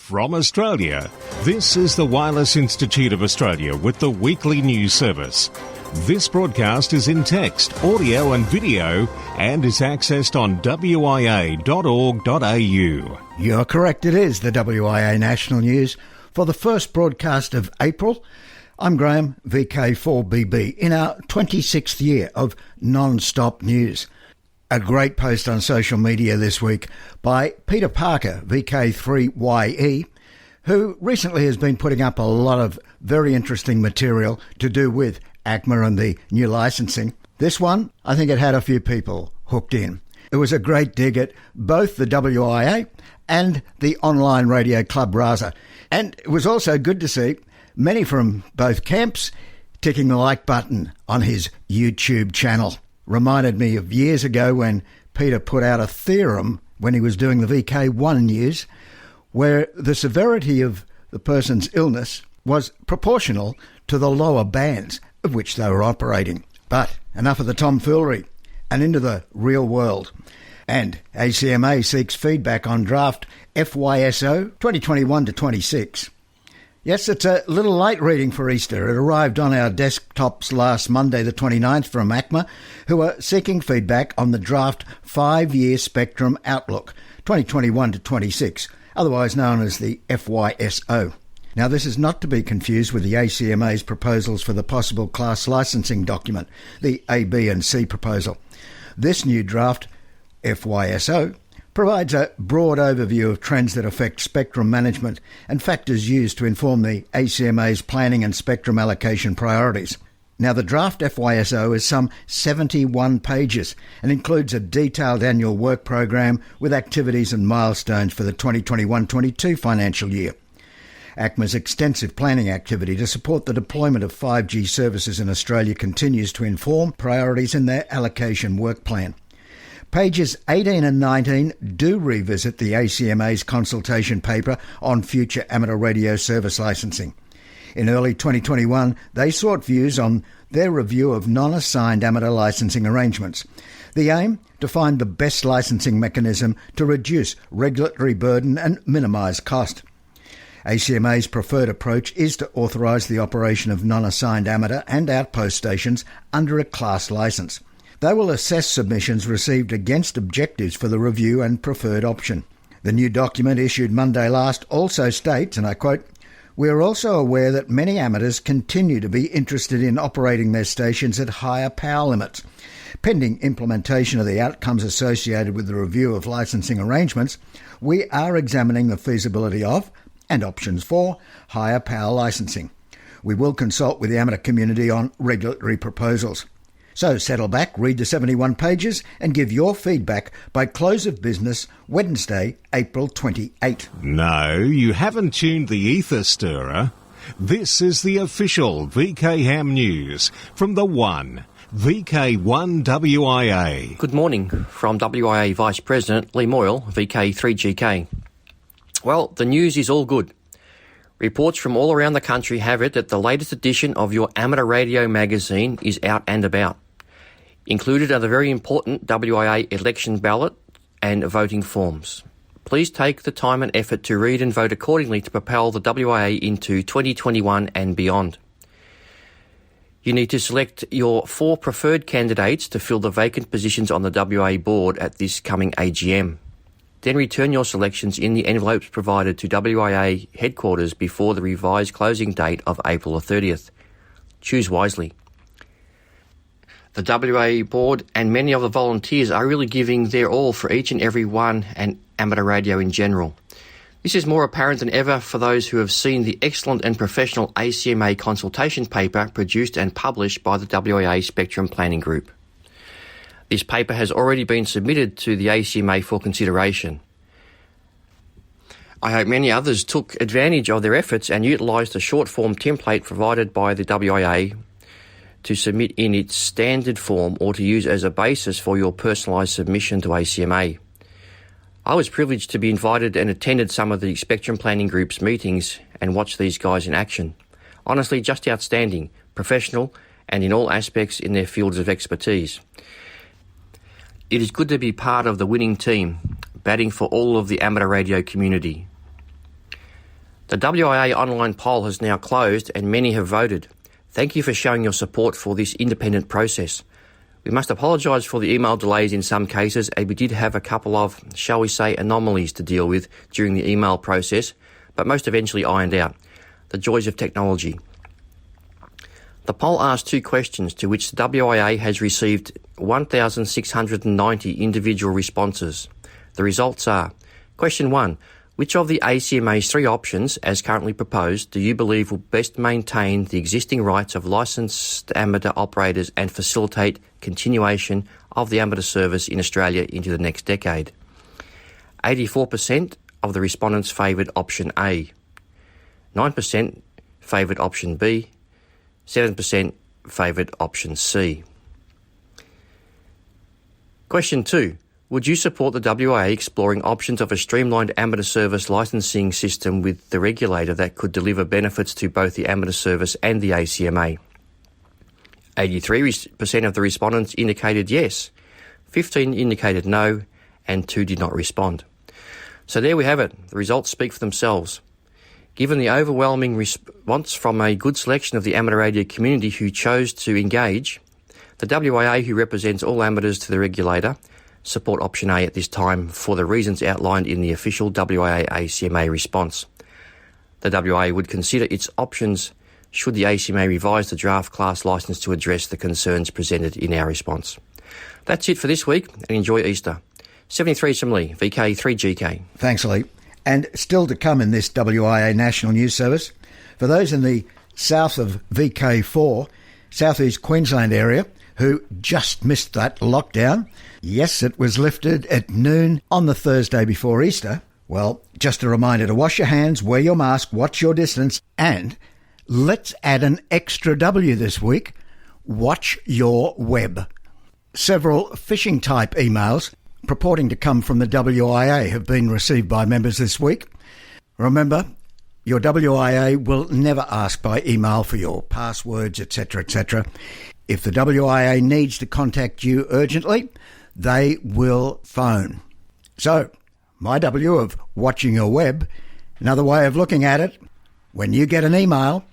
From Australia, this is the Wireless Institute of Australia with the weekly news service. This broadcast is in text, audio and video and is accessed on WIA.org.au. You're correct, it is the WIA National News for the first broadcast of April. I'm Graham, VK1WIA, in our 26th year of non-stop news. A great post on social media this week by Peter Parker, VK3WIA, who recently has been putting up a lot of very interesting material to do with ACMA and the new licensing. This one, I think it had a few people hooked in. It was a great dig at both the WIA and the online radio club RASA. And it was also good to see many from both camps ticking the like button on his YouTube channel. Reminded me of years ago when Peter put out a theorem when he was doing the VK1 news, where the severity of the person's illness was proportional to the lower bands of which they were operating. But enough of the tomfoolery and into the real world. And ACMA seeks feedback on draft FYSO 2021-26. Yes, it's a little late reading for Easter. It arrived on our desktops last Monday the 29th from ACMA, who are seeking feedback on the draft 5-year spectrum outlook 2021-26, otherwise known as the FYSO. Now, this is not to be confused with the ACMA's proposals for the possible class licensing document, the A, B and C proposal. This new draft, FYSO, provides a broad overview of trends that affect spectrum management and factors used to inform the ACMA's planning and spectrum allocation priorities. Now, the draft FYSO is some 71 pages and includes a detailed annual work program with activities and milestones for the 2021-22 financial year. ACMA's extensive planning activity to support the deployment of 5G services in Australia continues to inform priorities in their allocation work plan. Pages 18 and 19 do revisit the ACMA's consultation paper on future amateur radio service licensing. In early 2021, they sought views on their review of non-assigned amateur licensing arrangements. The aim? To find the best licensing mechanism to reduce regulatory burden and minimise cost. ACMA's preferred approach is to authorise the operation of non-assigned amateur and outpost stations under a class licence. They will assess submissions received against objectives for the review and preferred option. The new document issued Monday last also states, and I quote, "We are also aware that many amateurs continue to be interested in operating their stations at higher power limits. Pending implementation of the outcomes associated with the review of licensing arrangements, we are examining the feasibility of and options for higher power licensing. We will consult with the amateur community on regulatory proposals." So settle back, read the 71 pages and give your feedback by close of business Wednesday, April 28. No, you haven't tuned the ether stirrer. This is the official VK Ham News from the One, VK1WIA. Good morning from WIA Vice President Lee Moyle, VK3GK. Well, the news is all good. Reports from all around the country have it that the latest edition of your amateur radio magazine is out and about. Included are the very important WIA election ballot and voting forms. Please take the time and effort to read and vote accordingly to propel the WIA into 2021 and beyond. You need to select your 4 preferred candidates to fill the vacant positions on the WIA board at this coming AGM. Then return your selections in the envelopes provided to WIA headquarters before the revised closing date of April 30th. Choose wisely. The WIA board and many of the volunteers are really giving their all for each and every one and amateur radio in general. This is more apparent than ever for those who have seen the excellent and professional ACMA consultation paper produced and published by the WIA Spectrum Planning Group. This paper has already been submitted to the ACMA for consideration. I hope many others took advantage of their efforts and utilised the short form template provided by the WIA to submit in its standard form or to use as a basis for your personalised submission to ACMA. I was privileged to be invited and attended some of the Spectrum Planning Group's meetings and watched these guys in action. Honestly, just outstanding, professional and in all aspects in their fields of expertise. It is good to be part of the winning team, batting for all of the amateur radio community. The WIA online poll has now closed and many have voted. Thank you for showing your support for this independent process. We must apologise for the email delays in some cases, and we did have a couple of, shall we say, anomalies to deal with during the email process, but most eventually ironed out. The joys of technology. The poll asked 2 questions to which the WIA has received 1,690 individual responses. The results are: Question 1. Which of the ACMA's 3 options, as currently proposed, do you believe will best maintain the existing rights of licensed amateur operators and facilitate continuation of the amateur service in Australia into the next decade? 84% of the respondents favoured option A. 9% favoured option B. 7% favoured option C. Question 2. Would you support the WIA exploring options of a streamlined amateur service licensing system with the regulator that could deliver benefits to both the amateur service and the ACMA? 83% of the respondents indicated yes, 15 indicated no, and 2 did not respond. So there we have it. The results speak for themselves. Given the overwhelming response from a good selection of the amateur radio community who chose to engage, the WIA, who represents all amateurs to the regulator, support option A at this time for the reasons outlined in the official WIA ACMA response. The WIA would consider its options should the ACMA revise the draft class licence to address the concerns presented in our response. That's it for this week, and enjoy Easter. 73 from Lee, VK3GK. Thanks, Lee. And still to come in this WIA National News Service, for those in the south of VK4, southeast Queensland area, who just missed that lockdown. Yes, it was lifted at noon on the Thursday before Easter. Well, just a reminder to wash your hands, wear your mask, watch your distance, and let's add an extra W this week, watch your web. Several phishing-type emails purporting to come from the WIA have been received by members this week. Remember, your WIA will never ask by email for your passwords, etc., etc. If the WIA needs to contact you urgently, they will phone. So, my W of watching your web, another way of looking at it, when you get an email,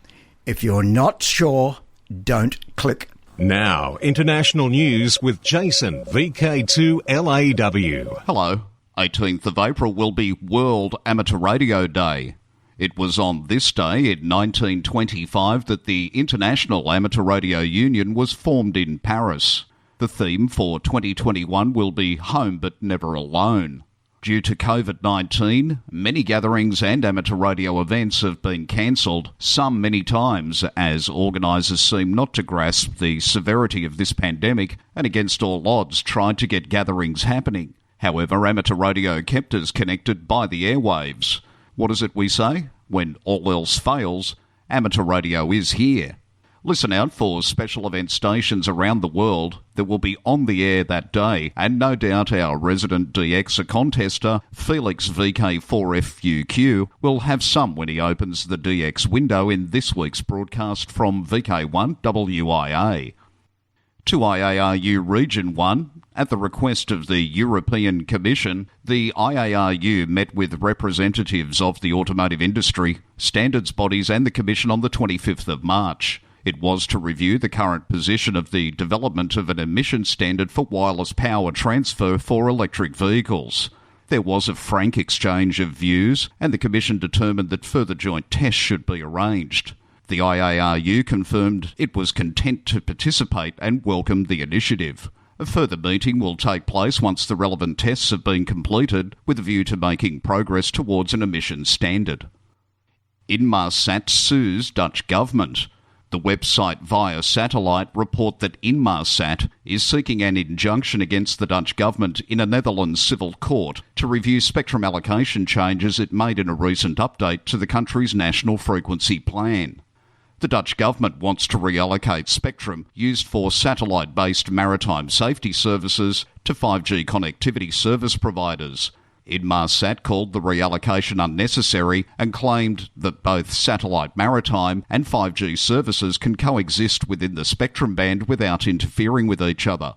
if you're not sure, don't click. Now, international news with Jason, VK2LAW. Hello. 18th of April will be World Amateur Radio Day. It was on this day in 1925 that the International Amateur Radio Union was formed in Paris. The theme for 2021 will be Home But Never Alone. Due to COVID-19, many gatherings and amateur radio events have been cancelled, some many times, as organisers seem not to grasp the severity of this pandemic and against all odds tried to get gatherings happening. However, amateur radio kept us connected by the airwaves. What is it we say? When all else fails, amateur radio is here. Listen out for special event stations around the world that will be on the air that day, and no doubt our resident DXer contester, Felix VK4FUQ, will have some when he opens the DX window in this week's broadcast from VK1WIA. To IARU Region 1, at the request of the European Commission, the IARU met with representatives of the automotive industry, standards bodies and the Commission on the 25th of March. It was to review the current position of the development of an emission standard for wireless power transfer for electric vehicles. There was a frank exchange of views, and the Commission determined that further joint tests should be arranged. The IARU confirmed it was content to participate and welcomed the initiative. A further meeting will take place once the relevant tests have been completed, with a view to making progress towards an emissions standard. Inmarsat sues Dutch government. The website Via Satellite report that Inmarsat is seeking an injunction against the Dutch government in a Netherlands civil court to review spectrum allocation changes it made in a recent update to the country's national frequency plan. The Dutch government wants to reallocate spectrum used for satellite-based maritime safety services to 5G connectivity service providers. Inmarsat called the reallocation unnecessary and claimed that both satellite maritime and 5G services can coexist within the spectrum band without interfering with each other.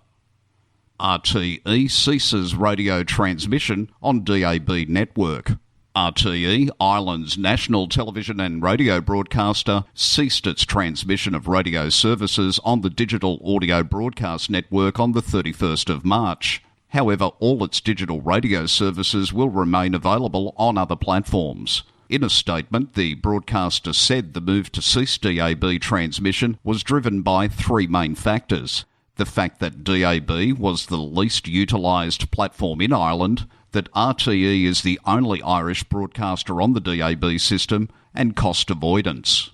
RTE ceases radio transmission on DAB network. RTE, Ireland's national television and radio broadcaster, ceased its transmission of radio services on the digital audio broadcast network on the 31st of March. However, all its digital radio services will remain available on other platforms. In a statement, the broadcaster said the move to cease DAB transmission was driven by three main factors: the fact that DAB was the least utilised platform in Ireland, that RTE is the only Irish broadcaster on the DAB system, and cost avoidance.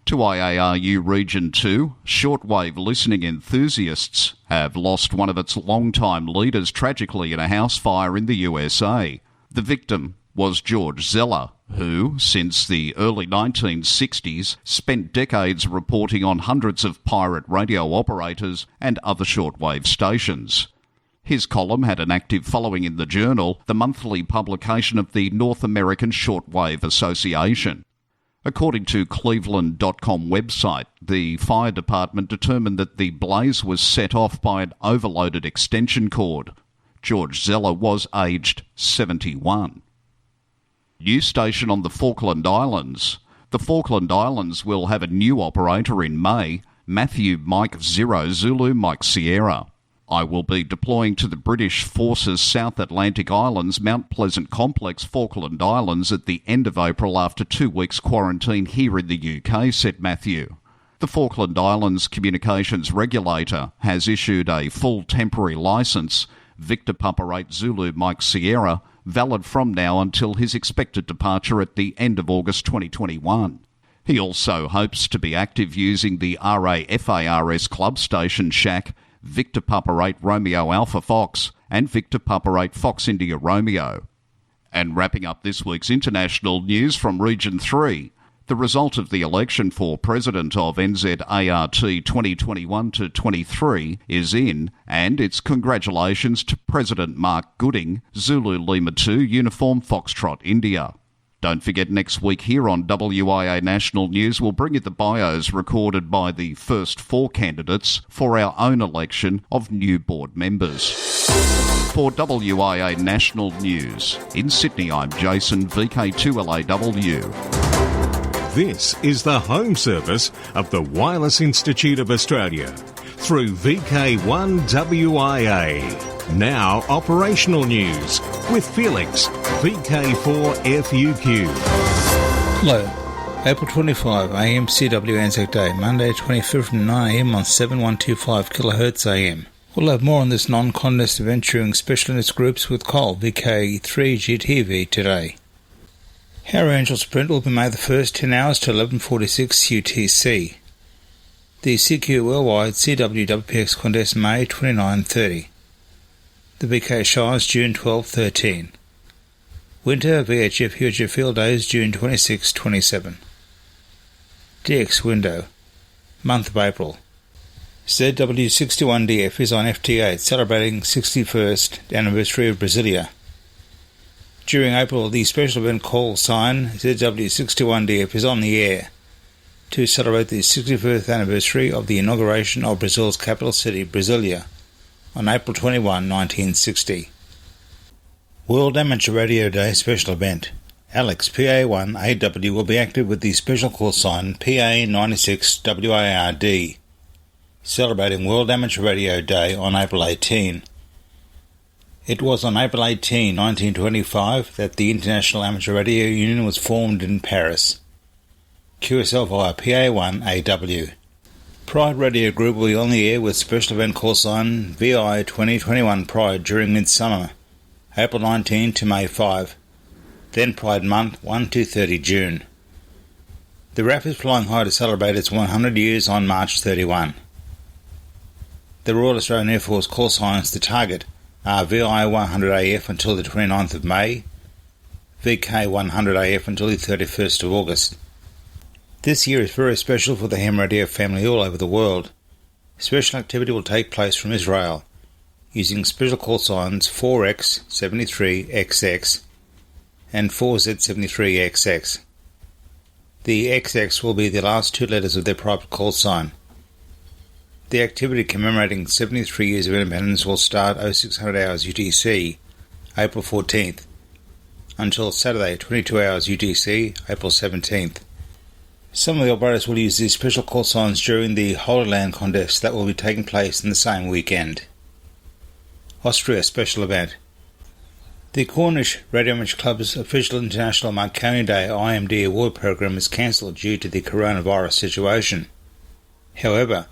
To IARU Region 2, shortwave listening enthusiasts have lost one of its long-time leaders tragically in a house fire in the USA. The victim was George Zeller, who, since the early 1960s, spent decades reporting on hundreds of pirate radio operators and other shortwave stations. His column had an active following in the Journal, the monthly publication of the North American Shortwave Association. According to Cleveland.com website, the fire department determined that the blaze was set off by an overloaded extension cord. George Zeller was aged 71. New station on the Falkland Islands. The Falkland Islands will have a new operator in May, Matthew Mike 0 Zulu Mike Sierra. I will be deploying to the British Forces South Atlantic Islands Mount Pleasant Complex, Falkland Islands at the end of April after 2 weeks quarantine here in the UK, said Matthew. The Falkland Islands Communications Regulator has issued a full temporary licence, Victor Papa 8 Zulu Mike Sierra, valid from now until his expected departure at the end of August 2021. He also hopes to be active using the RAFARS club station shack Victor Papa 8 Romeo Alpha Fox and Victor Papa 8 Fox India Romeo. And wrapping up this week's international news from Region 3, the result of the election for President of NZART 2021-23 is in, and it's congratulations to President Mark Gooding, Zulu Lima 2 Uniform Foxtrot India. Don't forget, next week here on WIA National News, we'll bring you the bios recorded by the first 4 candidates for our own election of new board members. For WIA National News, in Sydney, I'm Jason, VK2LAW. This is the home service of the Wireless Institute of Australia through VK1WIA. Now operational news with Felix, VK4FUQ. Hello. April 25 AM CW Anzac Day, Monday 25th from 9am on 7125 kHz AM. We'll have more on this non-contest adventuring special interest groups with Cole, VK3GTV today. Our Angel Sprint will be made the first 10 hours to 11:46 UTC. The CQ Worldwide CWWPX contest May 29-30. The VK Shires June 12-13. Winter VHF UHF Field Days June 26-27. DX Window Month of April. ZW61DF is on FT8 celebrating 61st anniversary of Brasilia. During April, the special event call sign ZW61DF is on the air to celebrate the 61st anniversary of the inauguration of Brazil's capital city, Brasilia, on April 21, 1960. World Amateur Radio Day special event. Alex PA1AW will be active with the special call sign PA96WARD, celebrating World Amateur Radio Day on April 18. It was on April 18, 1925 that the International Amateur Radio Union was formed in Paris. QSL via PA1AW. Pride Radio Group will be on the air with special event call sign VI 2021 Pride during midsummer, April 19 to May 5. Then Pride Month 1 to 30 June. The RAF is flying high to celebrate its 100 years on March 31. The Royal Australian Air Force call signs to target are VI100AF until the 29th of May, VK100AF until the 31st of August. This year is very special for the ham radio family all over the world. Special activity will take place from Israel, using special call signs 4X73XX and 4Z73XX. The XX will be the last 2 letters of their private call sign. The activity commemorating 73 years of independence will start 0600 hours UTC, April 14th, until Saturday, 22 hours UTC, April 17th. Some of the operators will use these special call signs during the Holy Land contest that will be taking place in the same weekend. Austria special event. The Cornish Radio Amateur Club's official International Marconi Day IMD award program is cancelled due to the coronavirus situation. However,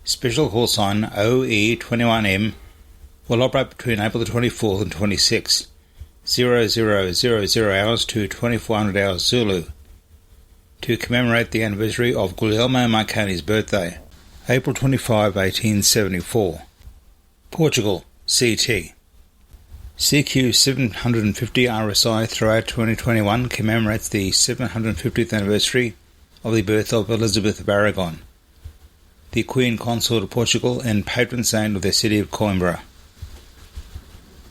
special call sign OE21M will operate between April the 24th and 26th, 0000 hours to 2400 hours Zulu, to commemorate the anniversary of Guglielmo Marconi's birthday, April 25, 1874. Portugal, CT. CQ 750 RSI throughout 2021 commemorates the 750th anniversary of the birth of Elizabeth of Aragon, the Queen Consort of Portugal and patron saint of the city of Coimbra.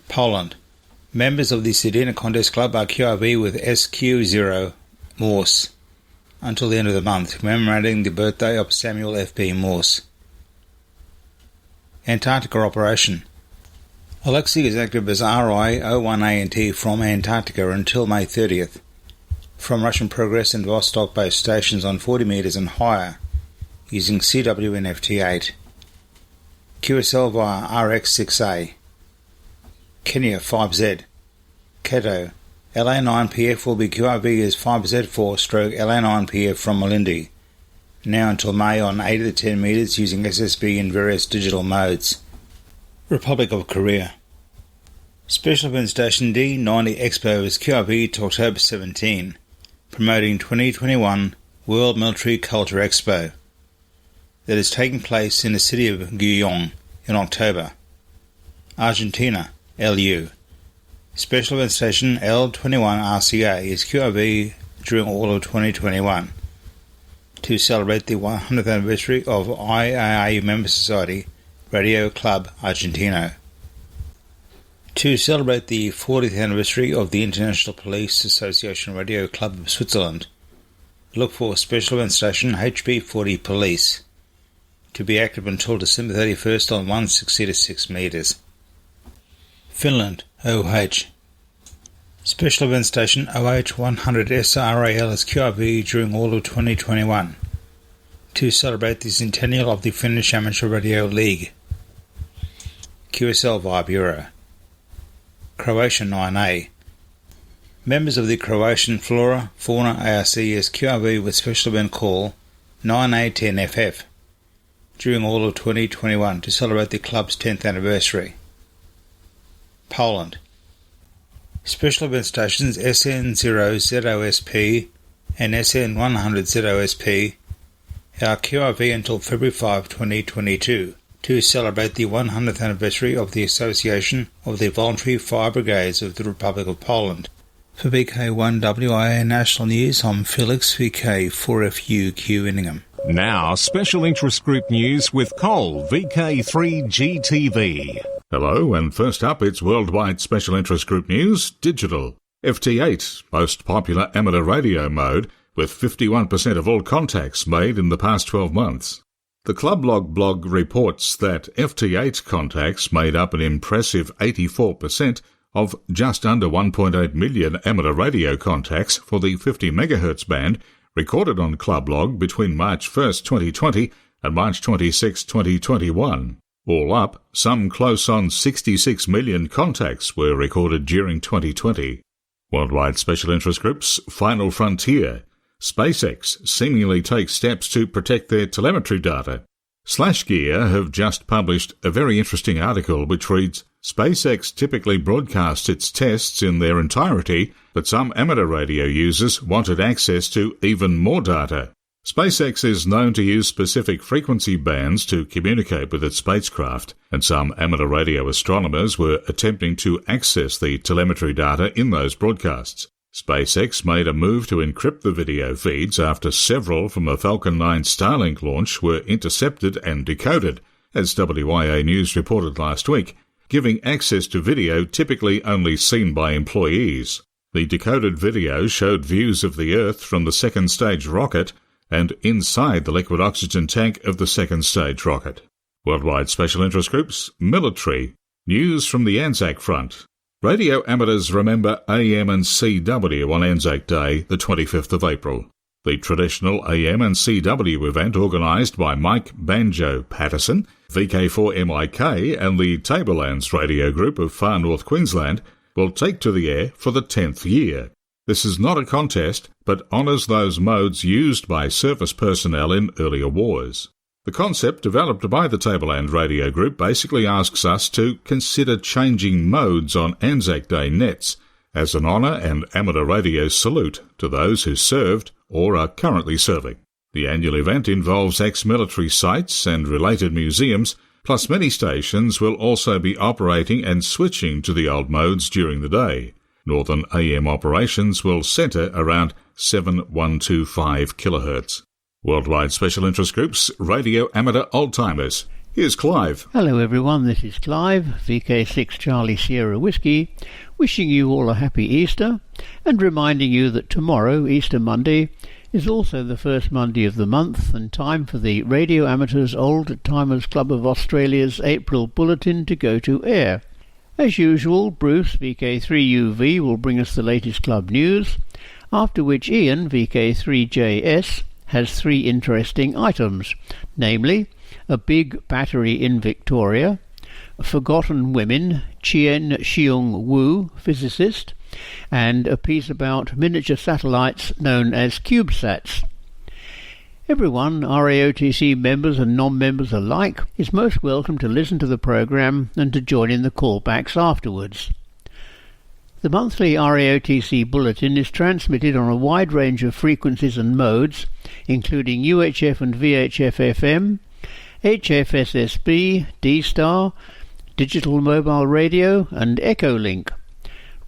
Poland. Members of the Sedina Contest Club are QRV with SQ0 Morse until the end of the month, commemorating the birthday of Samuel F.B. Morse. Antarctica Operation. Alexei is active as RI-01ANT from Antarctica until May 30th, from Russian Progress and Vostok-based stations on 40 metres and higher, using CWNFT8. QSL via RX6A. Kenya 5Z. Keto. LA9PF will be QRV as 5Z4/LA9PF from Malindi, now until May on 8 of the 10 metres using SSB in various digital modes. Republic of Korea. Special Event Station D90 Expo is QRV to October 17, promoting 2021 World Military Culture Expo that is taking place in the city of Guyong in October. Argentina, LU. Special Event Station L21RCA is QRV during all of 2021 to celebrate the 100th anniversary of IAA Member Society Radio Club Argentino. To celebrate the 40th anniversary of the International Police Association Radio Club of Switzerland, look for Special Event Station HP40 Police to be active until December 31st on 160-6 metres. Finland, OH. Special Event Station OH100 SRAL is QRV during all of 2021 to celebrate the centennial of the Finnish Amateur Radio League. QSL via Bureau. Croatian 9A. Members of the Croatian Flora Fauna ARC is QRV with special event call 9A10FF during all of 2021 to celebrate the club's 10th anniversary. Poland. Special event stations SN0ZOSP and SN100ZOSP are QRV until February 5, 2022 to celebrate the 100th anniversary of the Association of the Voluntary Fire Brigades of the Republic of Poland. For VK1WIA National News, I'm Felix VK4FUQ Inningham. Now, special interest group news with Cole, VK3GTV. Hello, and first up, it's Worldwide Special Interest Group News, Digital. FT8, most popular amateur radio mode, with 51% of all contacts made in the past 12 months. The Clublog blog reports that FT8 contacts made up an impressive 84% of just under 1.8 million amateur radio contacts for the 50 MHz band recorded on Clublog between March 1st, 2020 and March 26, 2021. All up, some close on 66 million contacts were recorded during 2020. Worldwide Special Interest Group's Final Frontier. SpaceX seemingly takes steps to protect their telemetry data. SlashGear have just published a very interesting article which reads, SpaceX typically broadcasts its tests in their entirety, but some amateur radio users wanted access to even more data. SpaceX is known to use specific frequency bands to communicate with its spacecraft, and some amateur radio astronomers were attempting to access the telemetry data in those broadcasts. SpaceX made a move to encrypt the video feeds after several from a Falcon 9 Starlink launch were intercepted and decoded, as WIA News reported last week, giving access to video typically only seen by employees. The decoded video showed views of the Earth from the second stage rocket and inside the liquid oxygen tank of the second stage rocket. Worldwide Special Interest Groups, Military. News from the Anzac Front. Radio amateurs remember AM and CW on Anzac Day, the 25th of April. The traditional AM and CW event organised by Mike Banjo Patterson, VK1WIA and the Tablelands radio group of Far North Queensland will take to the air for the 10th year. This is not a contest, but honours those modes used by service personnel in earlier wars. The concept developed by the Tableland radio group basically asks us to consider changing modes on Anzac Day nets as an honour and amateur radio salute to those who served or are currently serving. The annual event involves ex-military sites and related museums, plus many stations will also be operating and switching to the old modes during the day. Northern AM operations will centre around 7125 kHz. Worldwide Special Interest Groups, Radio Amateur Old-Timers. Here's Clive. Hello everyone, this is Clive, VK6 Charlie Sierra Whiskey, wishing you all a happy Easter and reminding you that tomorrow, Easter Monday, is also the first Monday of the month and time for the Radio Amateurs Old Timers Club of Australia's April Bulletin to go to air. As usual, Bruce, VK3UV, will bring us the latest club news, after which Ian, VK3JS, has three interesting items, namely a big battery in Victoria, forgotten women, Chien Shiung Wu, physicist, and a piece about miniature satellites known as CubeSats. Everyone, RAOTC members and non-members alike, is most welcome to listen to the programme and to join in the callbacks afterwards. The monthly RAOTC bulletin is transmitted on a wide range of frequencies and modes, including UHF and VHF FM, HFSSB, D-Star, digital mobile radio and Echolink.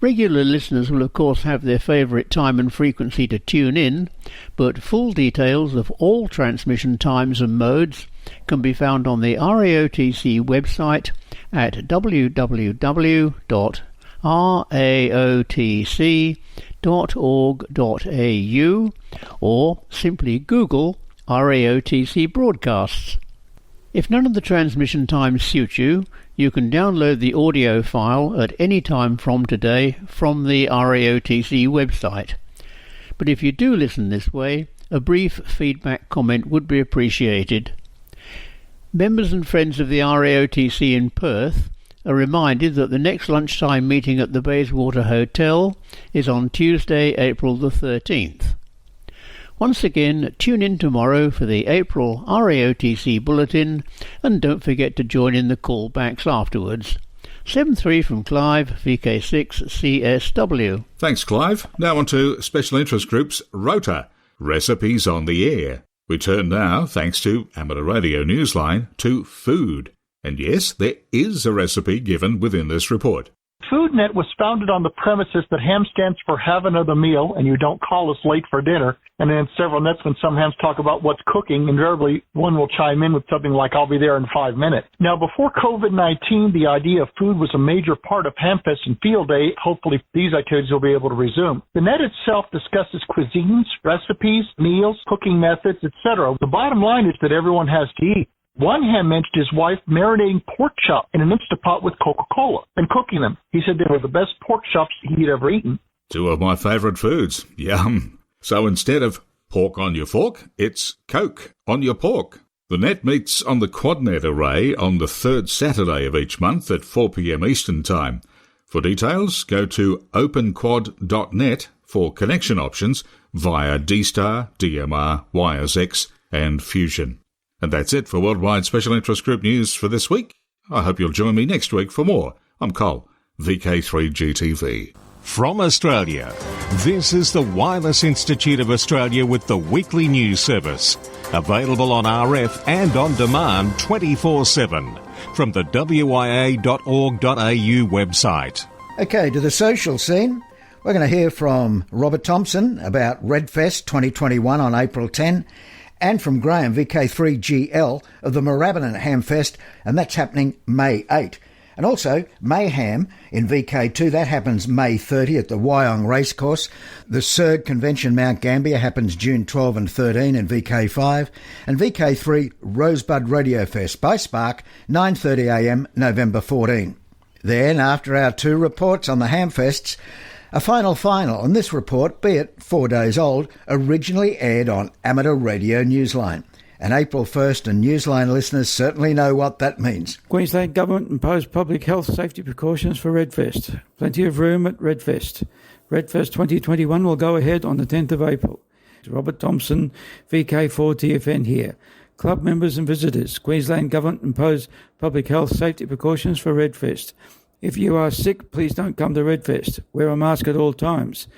Regular listeners will of course have their favourite time and frequency to tune in, but full details of all transmission times and modes can be found on the RAOTC website at www.raotc.org.au or simply Google RAOTC broadcasts. If none of the transmission times suit you, you can download the audio file at any time from today from the RAOTC website. But if you do listen this way, a brief feedback comment would be appreciated. Members and friends of the RAOTC in Perth are reminded that the next lunchtime meeting at the Bayswater Hotel is on Tuesday, April the 13th. Once again, tune in tomorrow for the April RAOTC Bulletin and don't forget to join in the callbacks afterwards. 7-3 from Clive, VK6 CSW. Thanks, Clive. Now on to Special Interest Group's Rota, Recipes on the Air. We turn now, thanks to Amateur Radio Newsline, to food. And yes, there is a recipe given within this report. FoodNet was founded on the premises that ham stands for have another meal and you don't call us late for dinner. And then several nets, when some hams talk about what's cooking, invariably one will chime in with something like, I'll be there in 5 minutes. Now, before COVID-19, the idea of food was a major part of Hamfest and Field Day. Hopefully these activities will be able to resume. The net itself discusses cuisines, recipes, meals, cooking methods, etc. The bottom line is that everyone has to eat. One ham mentioned his wife marinating pork chop in an Instapot with Coca-Cola and cooking them. He said they were the best pork chops he'd ever eaten. Two of my favourite foods. Yum. So instead of pork on your fork, it's Coke on your pork. The net meets on the QuadNet array on the third Saturday of each month at 4 p.m. Eastern Time. For details, go to openquad.net for connection options via D-Star, DMR, WiresX and Fusion. And that's it for Worldwide Special Interest Group News for this week. I hope you'll join me next week for more. I'm Cole, VK3GTV. From Australia, this is the Wireless Institute of Australia with the weekly news service. Available on RF and on demand 24/7 from the WIA.org.au website. Okay, to the social scene. We're going to hear from Robert Thompson about Redfest 2021 on April 10 and from Graham, VK3GL, of the Moorabbin Hamfest, and that's happening May 8. And also Mayhem in VK2, that happens May 30 at the Wyong Racecourse. The SERG Convention Mount Gambier happens June 12 and 13 in VK5. And VK3 Rosebud Radio Fest by Spark, 9:30am November 14. Then, after our 2 reports on the Hamfests, a final, and this report, be it 4 days old, originally aired on Amateur Radio Newsline. And April 1st and Newsline listeners certainly know what that means. Queensland Government imposed public health safety precautions for Redfest. Plenty of room at Redfest. Redfest 2021 will go ahead on the 10th of April. Robert Thompson, VK4TFN here. Club members and visitors, Queensland Government imposed public health safety precautions for Redfest. If you are sick, please don't come to Redfest. Wear a mask at all times.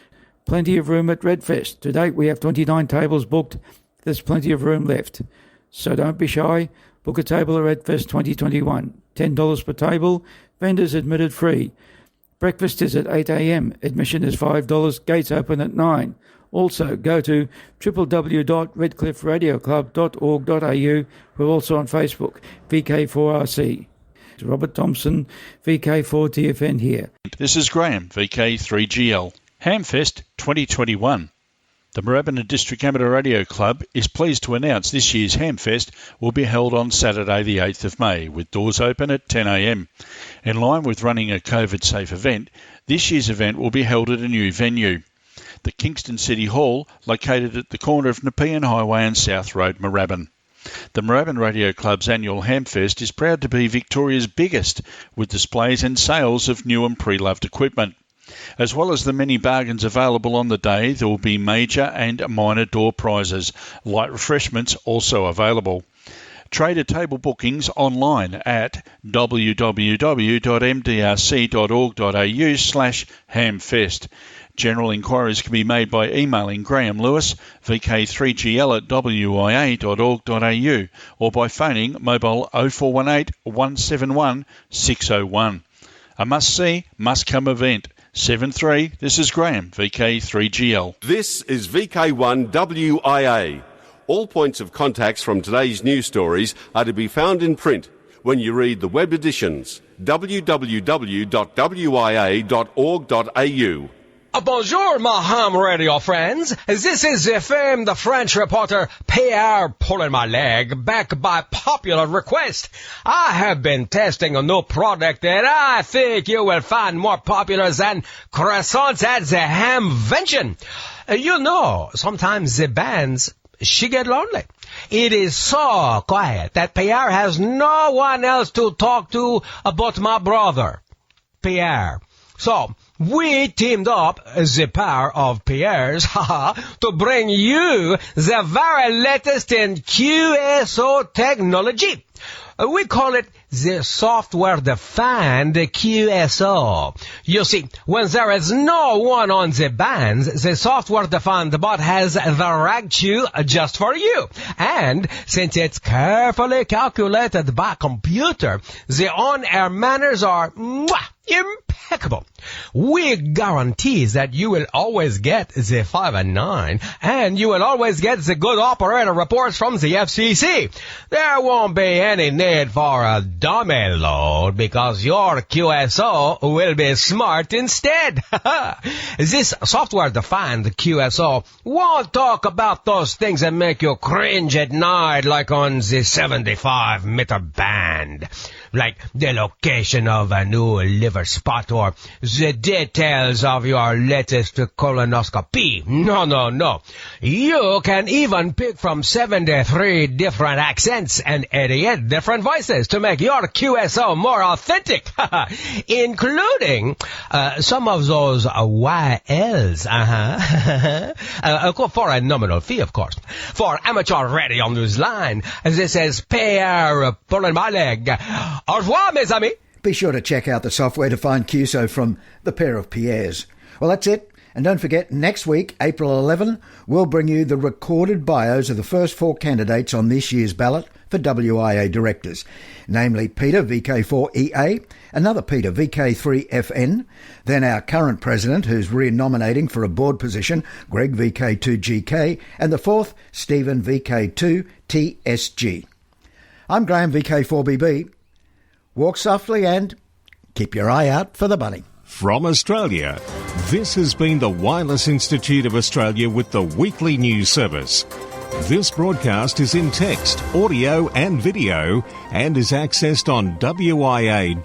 Plenty of room at Redfest. To date, we have 29 tables booked. There's plenty of room left. So don't be shy. Book a table at Redfest 2021. $10 per table. Vendors admitted free. Breakfast is at 8 a.m. Admission is $5. Gates open at 9. Also, go to www.redcliffradioclub.org.au. We're also on Facebook, VK4RC. Robert Thompson, VK4TFN here. This is Graham, VK3GL. Hamfest 2021. The Moorabbin District Amateur Radio Club is pleased to announce this year's Hamfest will be held on Saturday the 8th of May, with doors open at 10 a.m. In line with running a COVID-safe event, this year's event will be held at a new venue, the Kingston City Hall, located at the corner of Nepean Highway and South Road, Moorabbin. The Moorabbin Radio Club's annual Hamfest is proud to be Victoria's biggest, with displays and sales of new and pre-loved equipment. As well as the many bargains available on the day, there will be major and minor door prizes. Light refreshments also available. Trade a table bookings online at www.mdrc.org.au/hamfest. General inquiries can be made by emailing Graham Lewis, vk3gl@wia.org.au, or by phoning mobile 0418 171 601. A must-see, must-come event. 7-3, this is Graham, VK3GL. This is VK1WIA. All points of contacts from today's news stories are to be found in print when you read the web editions, www.wia.org.au. Bonjour, my ham radio friends. This is the famed French reporter Pierre pulling my leg, back by popular request. I have been testing a new product that I think you will find more popular than croissants at the Hamvention. You know, sometimes the bands, she get lonely. It is so quiet that Pierre has no one else to talk to but my brother, Pierre. So, we teamed up, the pair of Pierres, to bring you the very latest in QSO technology. We call it the software-defined QSO. You see, when there is no one on the bands, the software-defined bot has the rag chew just for you. And since it's carefully calculated by computer, the on-air manners are impeccable. We guarantee that you will always get the 5 and 9, and you will always get the good operator reports from the FCC. There won't be any need for a dummy load because your QSO will be smart instead. This software-defined QSO won't talk about those things that make you cringe at night like on the 75-meter band, like the location of a new liver spot or the details of your latest colonoscopy. No. You can even pick from 73 different accents and 88 different voices to make your QSO more authentic, including some of those YLs, for a nominal fee, of course. For Amateur Radio Newsline, this is Pierre pulling my leg. Au revoir, mes amis. Be sure to check out the software-defined QSO from the pair of Pierres. Well, that's it. And don't forget, next week, April 11, we'll bring you the recorded bios of the first 4 candidates on this year's ballot for WIA directors, namely Peter, VK4EA, another Peter, VK3FN, then our current president, who's re-nominating for a board position, Greg, VK2GK, and the fourth, Stephen, VK2TSG. I'm Graham, VK4BB. Walk softly and keep your eye out for the bunny. From Australia, this has been the Wireless Institute of Australia with the weekly news service. This broadcast is in text, audio and video and is accessed on wia.org.au.